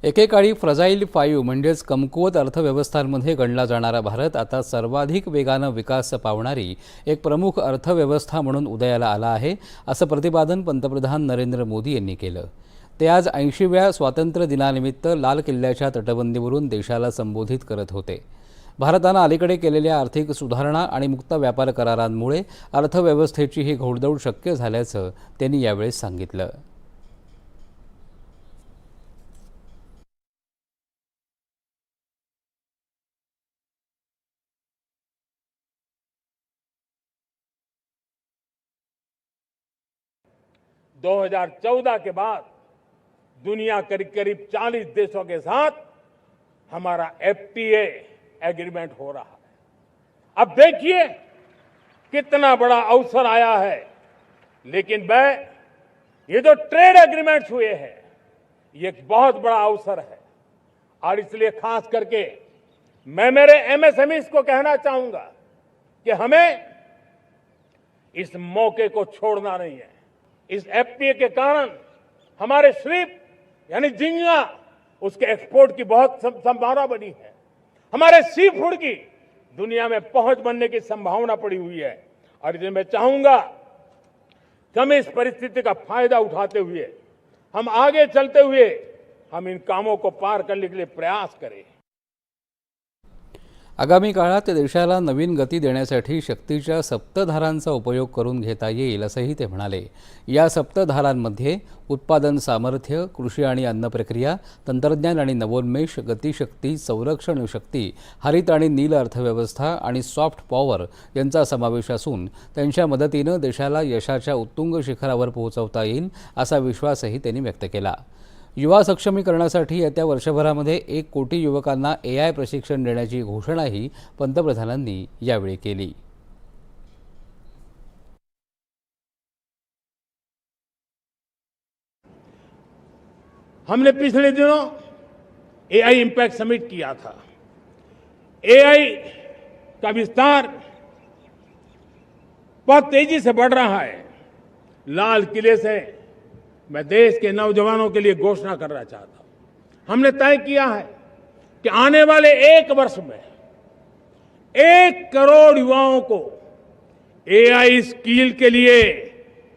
एकेकाळी फ्रजाईल 5 म्हणजेच कमकुवत अर्थव्यवस्थांमध्ये गणला जाणारा भारत आता सर्वाधिक वेगानं विकास पावणारी एक प्रमुख अर्थव्यवस्था म्हणून उदयाला आला आहे, असं प्रतिपादन पंतप्रधान नरेंद्र मोदी यांनी केलं। ते आज 80व्या स्वातंत्र्य दिनानिमित्त लाल किल्ल्याच्या तटबंदीवरून देशाला संबोधित करत होते। भारतानं अलीकडे केलेल्या आर्थिक सुधारणा आणि मुक्त व्यापार करारांमुळे अर्थव्यवस्थेची ही घोडदौड शक्य झाल्याचं त्यांनी यावेळी सांगितलं। दो 2014 के बाद दुनिया करीब 40 देशों के साथ हमारा एफटीए एग्रीमेंट हो रहा है। अब देखिए कितना बड़ा अवसर आया है। लेकिन ये जो ट्रेड एग्रीमेंट्स हुए हैं, ये एक बहुत बड़ा अवसर है और इसलिए खास करके मैं मेरे एमएसएमईज को कहना चाहूंगा कि हमें इस मौके को छोड़ना नहीं है। इस एफटीए के कारण हमारे श्रिप यानी झींगा उसके एक्सपोर्ट की बहुत संभावना बनी है। हमारे सी फूड की दुनिया में पहुंच बनने की संभावना पड़ी हुई है और इसलिए मैं चाहूंगा कि हम इस परिस्थिति का फायदा उठाते हुए हम आगे चलते हुए हम इन कामों को पार करने के लिए प्रयास करें। आगामी काळात देशाला नवीन गती देण्यासाठी शक्तीच्या सप्तधारांचा उपयोग करून घेता येईल असंही ते म्हणाले। या सप्तधारांमध्ये उत्पादन सामर्थ्य, कृषी आणि अन्न प्रक्रिया, तंत्रज्ञान आणि नवोन्मेष, गतिशक्ती, संरक्षण शक्ती, हरित आणि नील अर्थव्यवस्था आणि सॉफ्ट पॉवर यांचा समावेश असून त्यांच्या मदतीनं देशाला यशाच्या उत्तुंग शिखरावर पोहोचवता येईल असा विश्वासही त्यांनी व्यक्त केला। युवा सक्षमीकरणासाठी येत्या वर्षभरामध्ये 1 कोटी युवकांना एआय प्रशिक्षण देण्याची घोषणाही पंतप्रधानांनी यावेळी केली। हमने पिछले दिनों एआई इंपैक्ट समिट किया था। एआई का विस्तार बहुत तेजी से बढ़ रहा है। लाल किले से मैं देश के नौजवानों के लिए घोषणा करना चाहता हूं। हमने तय किया है कि आने वाले 1 वर्ष में 1 करोड़ युवाओं को एआई स्किल के लिए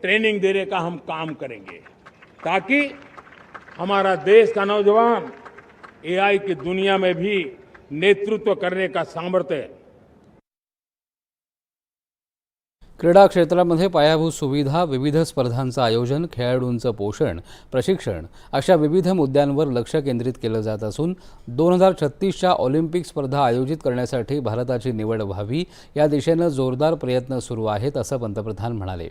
ट्रेनिंग देने का हम काम करेंगे ताकि हमारा देश का नौजवान एआई की दुनिया में भी नेतृत्व करने का सामर्थ्य। क्रीडा क्षेत्रामध्ये पायाभूत सुविधा, विविध स्पर्धांचं आयोजन, खेळाडूंचं पोषण, प्रशिक्षण अशा विविध मुद्द्यांवर लक्ष केंद्रित केलं जात असून 2036च्या ऑलिम्पिक स्पर्धा आयोजित करण्यासाठी भारताची निवड व्हावी या दिशेनं जोरदार प्रयत्न सुरू आहेत असं पंतप्रधान म्हणाले।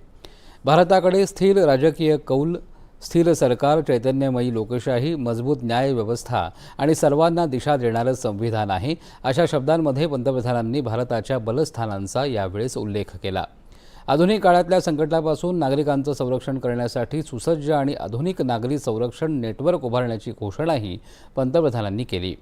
भारताकडे स्थिर राजकीय कौल, स्थिर सरकार, चैतन्यमयी लोकशाही, मजबूत न्याय व्यवस्था आणि सर्वांना दिशा देणारं संविधान आहे अशा शब्दांमध्ये पंतप्रधानांनी भारताच्या बलस्थानांचा यावेळेस उल्लेख केला। आधुनिक काळातल्या संकटापासून नागरिकांचं संरक्षण करण्यासाठी सुसज्ज आणि आधुनिक नागरी संरक्षण नेटवर्क उभारण्याची घोषणाही पंतप्रधानांनी केली।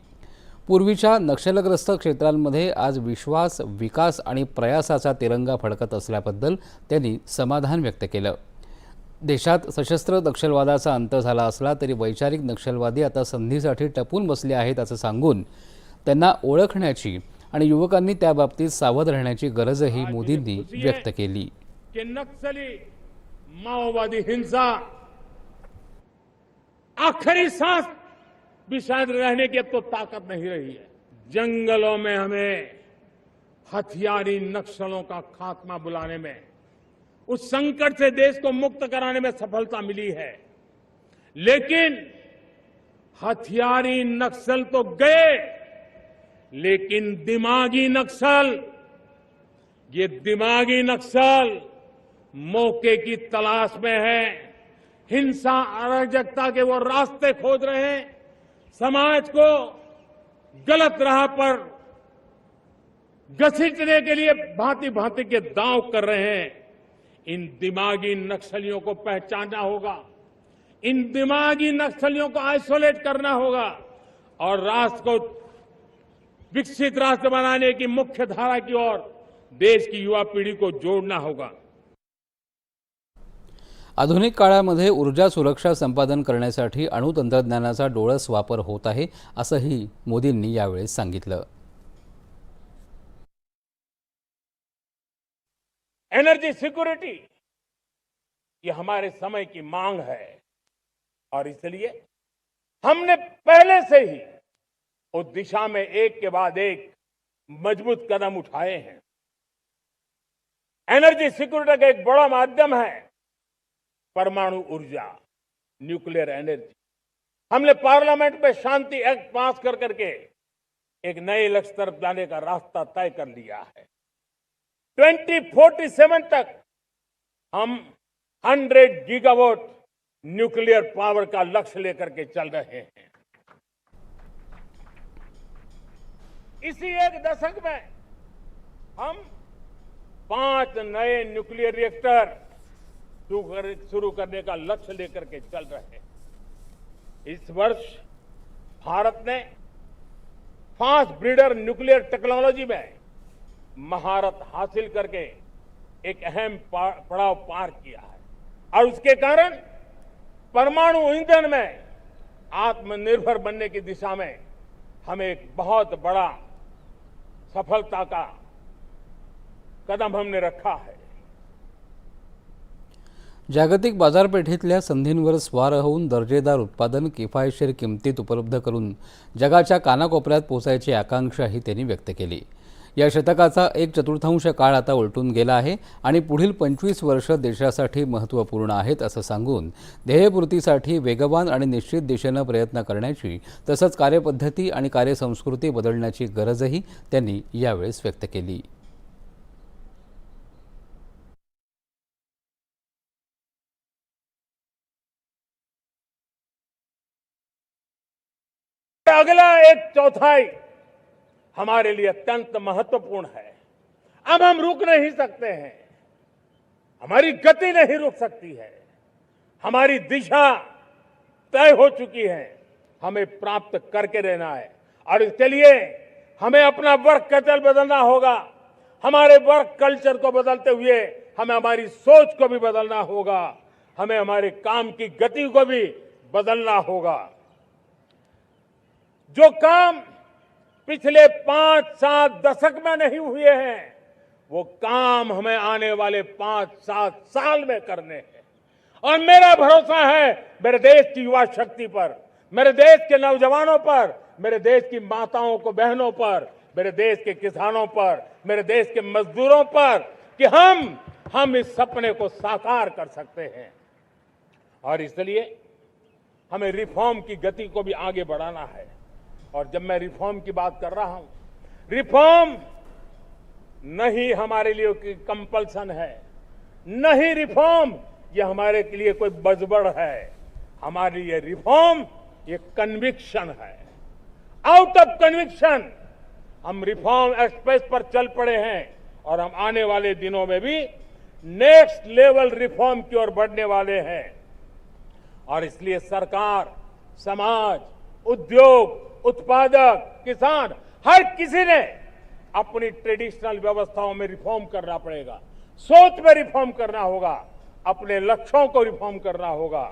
पूर्वीच्या नक्षलग्रस्त क्षेत्रांमध्ये आज विश्वास, विकास आणि प्रयासाचा तिरंगा फडकत असल्याबद्दल त्यांनी समाधान व्यक्त केलं। देशात सशस्त्र नक्षलवादाचा अंत झाला असला तरी वैचारिक नक्षलवादी आता संधीसाठी टपून बसले आहेत असं सांगून त्यांना ओळखण्याची आणि युवकांनी त्या बाबतीत सावध राहण्याची गरजही मोदींनी व्यक्त केली। कि नक्सली माओवादी हिंसा आखिरी सांस भी शायद रहने की अब तो ताकत नहीं रही है। जंगलों में हमें हथियारी नक्सलों का खात्मा बुलाने में, उस संकट से देश को मुक्त कराने में सफलता मिली है। लेकिन हथियारी नक्सल तो गए, लेकिन दिमागी नक्सल, ये दिमागी नक्सल मौके की तलाश में है। हिंसा, अराजकता के वो रास्ते खोज रहे हैं, समाज को गलत राह पर घसीटने के लिए भांति भांति के दांव कर रहे हैं। इन दिमागी नक्सलियों को पहचानना होगा, इन दिमागी नक्सलियों को आइसोलेट करना होगा और राष्ट्र को विकसित राष्ट्र बनाने की मुख्य धारा की ओर देश की युवा पीढ़ी को जोड़ना होगा। आधुनिक काळामध्ये ऊर्जा सुरक्षा संपादन करण्यासाठी अणुतंत्रज्ञानाचा डोळस वापर होत आहे, असंही मोदींनी यावेळी सांगितलं. एनर्जी सिक्योरिटी ये हमारे समय की मांग है और इसलिए हमने पहले से ही उस दिशा में एक के बाद एक मजबूत कदम उठाए हैं. एनर्जी सिक्योरिटी का एक बड़ा माध्यम है परमाणु ऊर्जा, न्यूक्लियर एनर्जी. हमने पार्लियामेंट में शांति एक्ट पास कर करके एक नए लक्ष्य तरफ जाने का रास्ता तय कर लिया है. 2047 तक हम 100 गीगावाट न्यूक्लियर पावर का लक्ष्य लेकर के चल रहे हैं. इसी एक दशक में हम 5 नए न्यूक्लियर रिएक्टर शुरू करने का लक्ष्य लेकर के चल रहे हैं. इस वर्ष भारत ने फास्ट ब्रीडर न्यूक्लियर टेक्नोलॉजी में महारत हासिल करके एक अहम पड़ाव पार किया है और उसके कारण परमाणु ईंधन में आत्मनिर्भर बनने की दिशा में हमें एक बहुत बड़ा सफलता का कदम हमने रखा है. जागतिक बाजारपेठेतल्या संधींवर स्वार होऊन दर्जेदार उत्पादन किफायतशीर किमतीत उपलब्ध करून जगाच्या कानाकोपऱ्यात पोहोचायची आकांक्षाही त्यांनी व्यक्त केली. या शतकाचा 1/4 काळ आता उलटून गेला आहे आणि पुढील 25 वर्ष देशासाठी महत्त्वपूर्ण आहेत असं सांगून ध्येयपूर्तीसाठी वेगवान आणि निश्चित दिशेनं प्रयत्न करण्याची तसंच कार्यपद्धती आणि कार्यसंस्कृती बदलण्याची गरजही त्यांनी यावेळेस व्यक्त केली. अगला 1/4 हमारे लिए अत्यंत महत्वपूर्ण है. अब हम रुक नहीं सकते हैं, हमारी गति नहीं रुक सकती है, हमारी दिशा तय हो चुकी है, हमें प्राप्त करके रहना है. और इसके लिए हमें अपना वर्क कल्चर बदलना होगा. हमारे वर्क कल्चर को बदलते हुए हमें हमारी सोच को भी बदलना होगा, हमें हमारे काम की गति को भी बदलना होगा. जो काम पिछले 5-7 दशक में नहीं हुए हैं, वो काम हमें आने वाले 5-7 साल में करने हैं. और मेरा भरोसा है मेरे देश की युवा शक्ति पर, मेरे देश के नौजवानों पर, मेरे देश की माताओं को बहनों पर, मेरे देश के किसानों पर, मेरे देश के मजदूरों पर कि हम इस सपने को साकार कर सकते हैं. और इसलिए हमें रिफॉर्म की गति को भी आगे बढ़ाना है. और जब मैं रिफॉर्म की बात कर रहा हूं, रिफॉर्म नहीं हमारे लिए कोई कंपल्सन है, नहीं रिफॉर्म ये हमारे के लिए कोई बजबड़ है. हमारे लिए रिफॉर्म ये कन्विक्शन है. आउट ऑफ कन्विक्शन हम रिफॉर्म एक्सप्रेस पर चल पड़े हैं और हम आने वाले दिनों में भी नेक्स्ट लेवल रिफॉर्म की ओर बढ़ने वाले हैं. और इसलिए सरकार, समाज, उद्योग, उत्पादक, किसान, हर किसी ने अपनी ट्रेडिशनल व्यवस्थाओं में रिफॉर्म करना पड़ेगा, सोच में रिफॉर्म करना होगा, अपने लक्ष्यों को रिफॉर्म करना होगा.